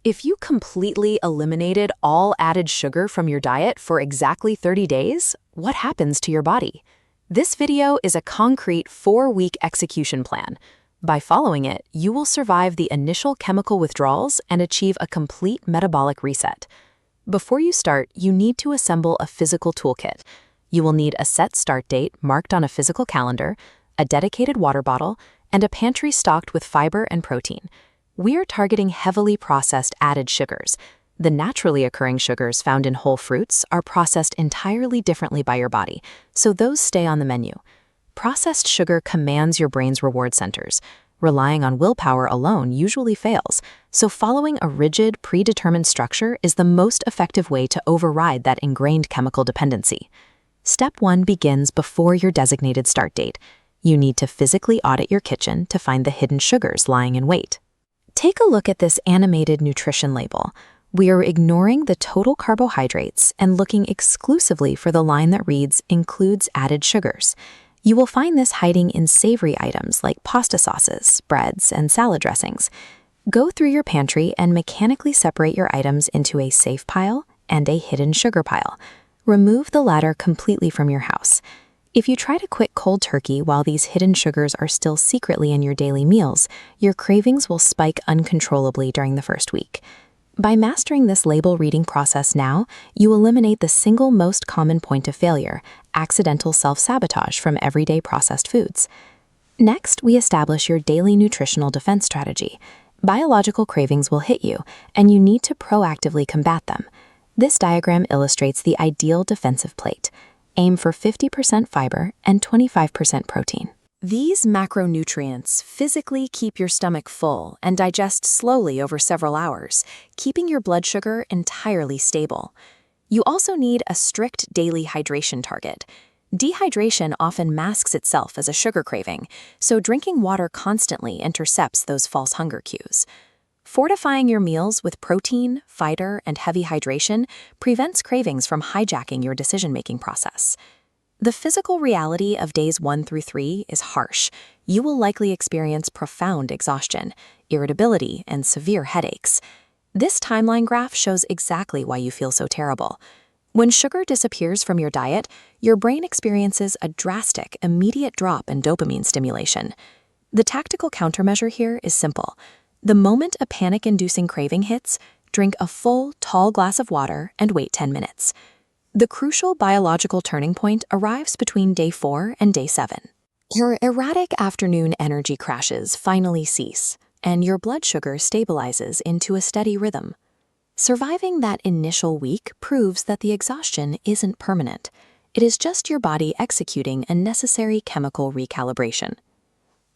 If you completely eliminated all added sugar from your diet for exactly 30 days, what happens to your body? This video is a concrete 4-week execution plan. By following it, you will survive the initial chemical withdrawals and achieve a complete metabolic reset. Before you start, you need to assemble a physical toolkit. You will need a set start date marked on a physical calendar, a dedicated water bottle, and a pantry stocked with fiber and protein. We're targeting heavily processed added sugars. The naturally occurring sugars found in whole fruits are processed entirely differently by your body, so those stay on the menu. Processed sugar commands your brain's reward centers. Relying on willpower alone usually fails, so following a rigid, predetermined structure is the most effective way to override that ingrained chemical dependency. Step 1 begins before your designated start date. You need to physically audit your kitchen to find the hidden sugars lying in wait. Take a look at this animated nutrition label. We are ignoring the total carbohydrates and looking exclusively for the line that reads includes added sugars. You will find this hiding in savory items like pasta sauces, breads, and salad dressings. Go through your pantry and mechanically separate your items into a safe pile and a hidden sugar pile. Remove the latter completely from your house. If you try to quit cold turkey while these hidden sugars are still secretly in your daily meals, your cravings will spike uncontrollably during the first week. By mastering this label reading process now, you eliminate the single most common point of failure, accidental self-sabotage from everyday processed foods. Next, we establish your daily nutritional defense strategy. Biological cravings will hit you, and you need to proactively combat them. This diagram illustrates the ideal defensive plate. Aim for 50% fiber and 25% protein. These macronutrients physically keep your stomach full and digest slowly over several hours, keeping your blood sugar entirely stable. You also need a strict daily hydration target. Dehydration often masks itself as a sugar craving, so drinking water constantly intercepts those false hunger cues. Fortifying your meals with protein, fiber, and heavy hydration prevents cravings from hijacking your decision-making process. The physical reality of days 1 through 3 is harsh. You will likely experience profound exhaustion, irritability, and severe headaches. This timeline graph shows exactly why you feel so terrible. When sugar disappears from your diet, your brain experiences a drastic, immediate drop in dopamine stimulation. The tactical countermeasure here is simple. The moment a panic-inducing craving hits, drink a full, tall glass of water and wait 10 minutes. The crucial biological turning point arrives between day 4 and day 7. Your erratic afternoon energy crashes finally cease, and your blood sugar stabilizes into a steady rhythm. Surviving that initial week proves that the exhaustion isn't permanent. It is just your body executing a necessary chemical recalibration.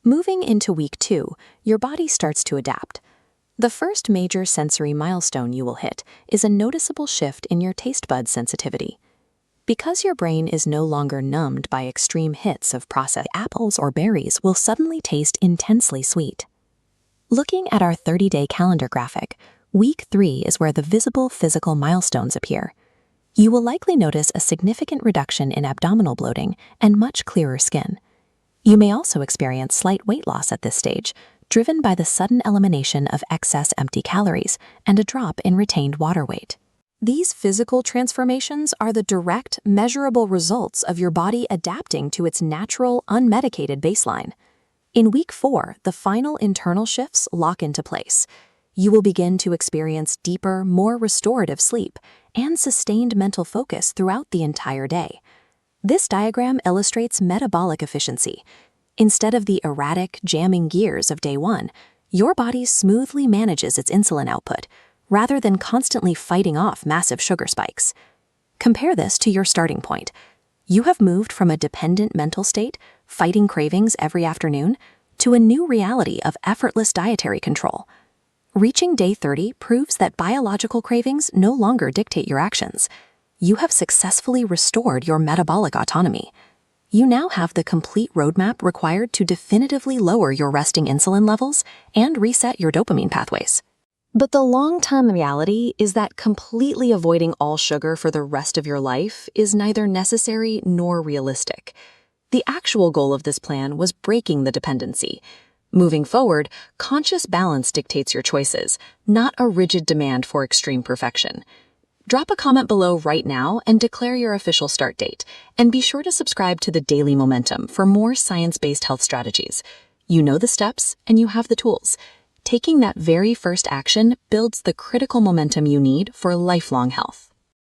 Moving into week 2, your body starts to adapt. The first major sensory milestone you will hit is a noticeable shift in your taste bud sensitivity. Because your brain is no longer numbed by extreme hits of processed apples or berries will suddenly taste intensely sweet. Looking at our 30-day calendar graphic, week 3 is where the visible physical milestones appear. You will likely notice a significant reduction in abdominal bloating and much clearer skin. You may also experience slight weight loss at this stage, driven by the sudden elimination of excess empty calories and a drop in retained water weight. These physical transformations are the direct, measurable results of your body adapting to its natural, unmedicated baseline. In week 4, the final internal shifts lock into place. You will begin to experience deeper, more restorative sleep and sustained mental focus throughout the entire day. This diagram illustrates metabolic efficiency. Instead of the erratic, jamming gears of day 1, your body smoothly manages its insulin output, rather than constantly fighting off massive sugar spikes. Compare this to your starting point. You have moved from a dependent mental state, fighting cravings every afternoon, to a new reality of effortless dietary control. Reaching day 30 proves that biological cravings no longer dictate your actions. You have successfully restored your metabolic autonomy. You now have the complete roadmap required to definitively lower your resting insulin levels and reset your dopamine pathways. But the long-term reality is that completely avoiding all sugar for the rest of your life is neither necessary nor realistic. The actual goal of this plan was breaking the dependency. Moving forward, conscious balance dictates your choices, not a rigid demand for extreme perfection. Drop a comment below right now and declare your official start date. And be sure to subscribe to the Daily Momentum for more science-based health strategies. You know the steps and you have the tools. Taking that very first action builds the critical momentum you need for lifelong health.